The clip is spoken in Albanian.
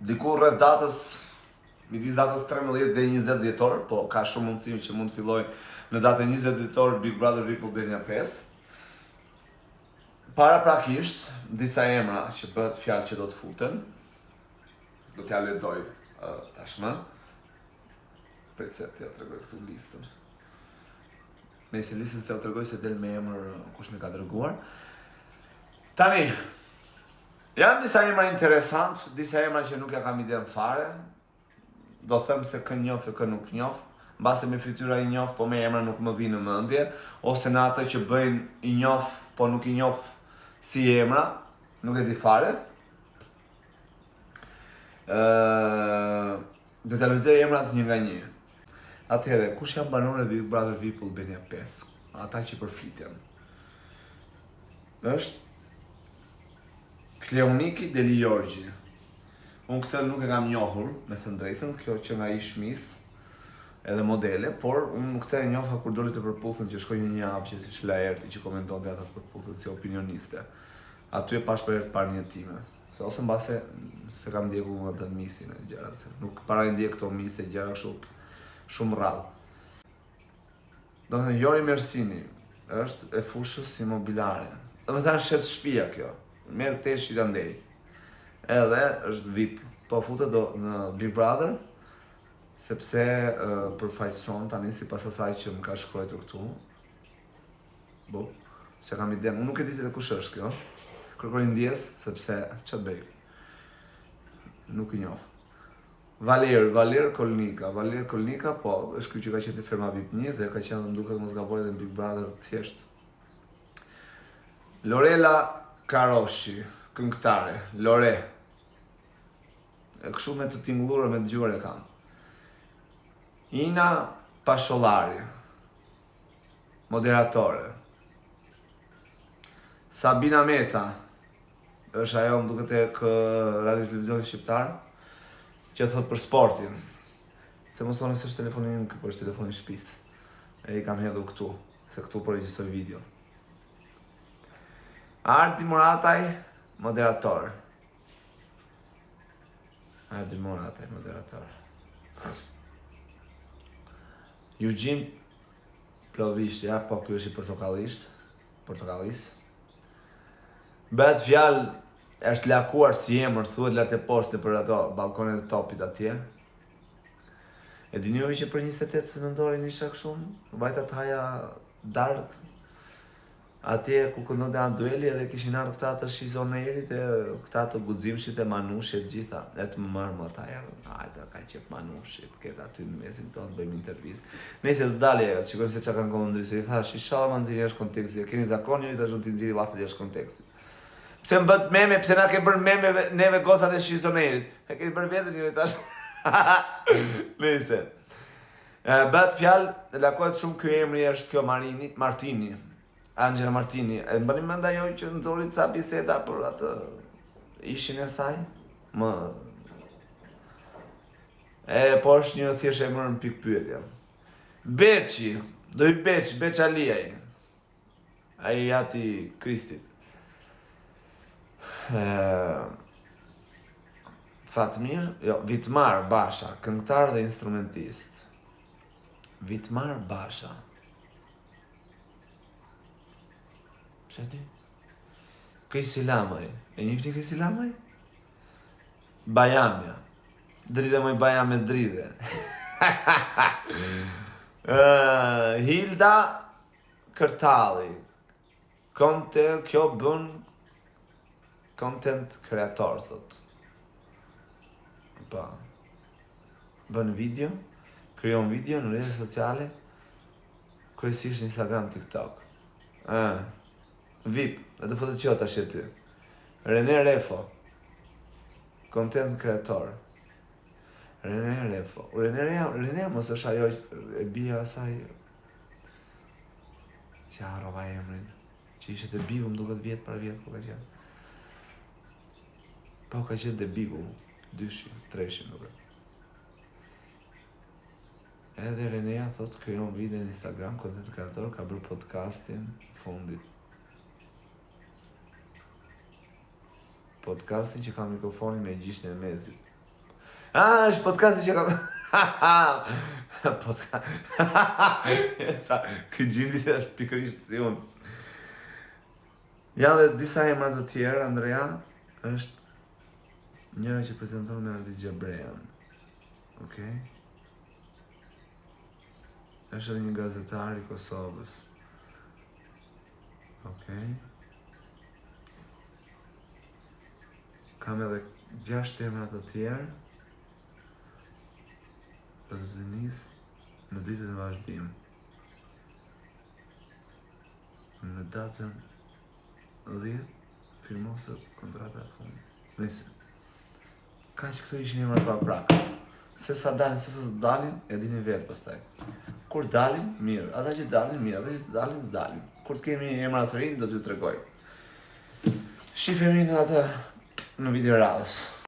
diku rreth datës, midis datës 13 dhe 20 dhjetor, po ka shumë mundësi që mund të filloj në datën 20 dhjetor Big Brother VIP Albania 5. Paraprakisht, disa emra që bëhet fjalë që do të futen, do t'ja lexoj tashmë. Prit se t'ja tregoj këtu listën. Nëse listën se t'ja tregoj se del me emër kush më ka dërguar. Tani, janë disa emra interesant, disa emra që nuk ja kam iden fare. Do them se kë njoh e kë nuk njoh. Mbase me fytyra i njoh, po me emra nuk më vinë në mendje, ose në atë që bëjnë i njoh, po nuk i njoh si emra, nuk e di fare. Do të lexoj emrat një nga një. Atëherë, kush janë banorët e Big Brother VIP Albania 5? Ata që përfliten. Është Kleoniki Deli Gjorgji. Unë këtë nuk e kam njohur, me thënë drejtën, kjo që nga i shmis, edhe modele, por unë këtë e njoha kur doli të përputhën që shkoj një javë që si Laerti që komentonte ata të përputhën si opinioniste. Aty e pash për herë të parë një time. Se ose mbase se kam ndjeku më të misin e gjera, se nuk para i ndjek këto mise e gjera shumë rrallë. Do të thënë, Jori Mersini është e fushës imobiliare. Do të thënë, shet shtëpia kjo, merr tesh i andej. Edhe është VIP, po futet në Big Brother, sepse përfaqëson tani sipas asaj që më ka shkruar këtu. Se kam iden, unë nuk e di se kush është kjo. Kërkoj ndjes, sepse ç'të bëj. Nuk i njoh. Valer Kolnika, po, është ky që ka qenë te firma VIP 1 dhe ka qenë më duket mos gaboj edhe në Big Brother thjesht. Lorela Karoshi, këngëtare, Lore. E kështu me të tingëllura me dëgjuar e kam. Ina Pashollari, moderatore. Sabina Meta, është ajo më duket tek Radio Televizioni Shqiptar, që thot për sportin. Se mos thoni se është telefoni im, po është telefoni shtëpis. E i kam hedhur këtu, se këtu po regjistoj video. Ardi Morataj, moderator. Eugene Plovishti, ja, po ky është i portokallis. Bëhet fjalë, është lakuar si emër, thuhet lart e poshtë për ato balkonet e topit atje. E dini ju që për 28 nëntorin isha kështu, vajta të haja dark. Atje ku këndonte anë dueli edhe kishin ardhur këta të Shizonerit e këta të Guximshit e Manushit gjitha. E të më marrë më ata erdhën. Hajde, ka qef Manushit, ketë aty në mesin tonë, bëjmë intervistë. Nëse të dalë ajo, shikojmë se çka kanë komentuar, se i thash, inshallah ma nxjerrë jashtë kontekstit. Keni zakon ju tash ti nxjerrë llafet jashtë kontekstit. Pse më bët meme, pse na ke bërë meme neve gozat e Shizonerit? E keni bërë vetën ju tash. Nëse. Bëhet fjalë, lakohet shumë ky emri është kjo Martini. Angela Martini. E mbani mend ajo që nxori ca biseda për atë ishin e saj? Po është një thjesht emër në pikë pyetje. Beçi, do i Beçaliaj. Ai ati Kristit. Fatmir, Vitmar Basha, këngëtar dhe instrumentist. Vitmar Basha. Pse ti? Kësi Lamaj. E njëfti Kësi Lamaj? Bajamja. Dridhe moj Bajame dridhe. Hilda Kërtalli. Kjo bën content kreator, thot. Pa. Bën video, krijon video në rrjetet sociale, kryesisht Instagram, TikTok. VIP, e të foto qota që ty. Rene Refo, content kreator. Rene Refo. Rene mos është ajo e bia asaj. Që harrova emrin. Që ishte te Bigu, më duket vjet para vjet ku ka qenë. Po ka qenë te Bigu, 2-3 duket. Edhe Renea thot krijon video në Instagram, content kreator, ka bërë podcastin fundit. Podcastin që ka mikrofonin me gjishtin e mezit. Është podcasti që kam... Podcast... Sa, këtë gjithi është pikërisht si unë. Ja dhe disa emra të tjerë, Andrea, është njëra që prezenton me Aldi Gjabrean. Okej? Është edhe një gazetar i Kosovës. Okej? Kam edhe 6 emra të tjerë. Për të të nisë në ditët e vazhdim. Në datën 10, firmosët kontrata e fundit. Nëse. Kaq këto ishin emrat pa prak. Se sa dalin, se sa dalin, e dini vetë pastaj. Kur dalin, mirë. Ata që dalin, mirë. Ata që dalin, s'dalin. Kur të kemi emra të rinj, do t'ju tregoj. Shifemi në atë në video radhës.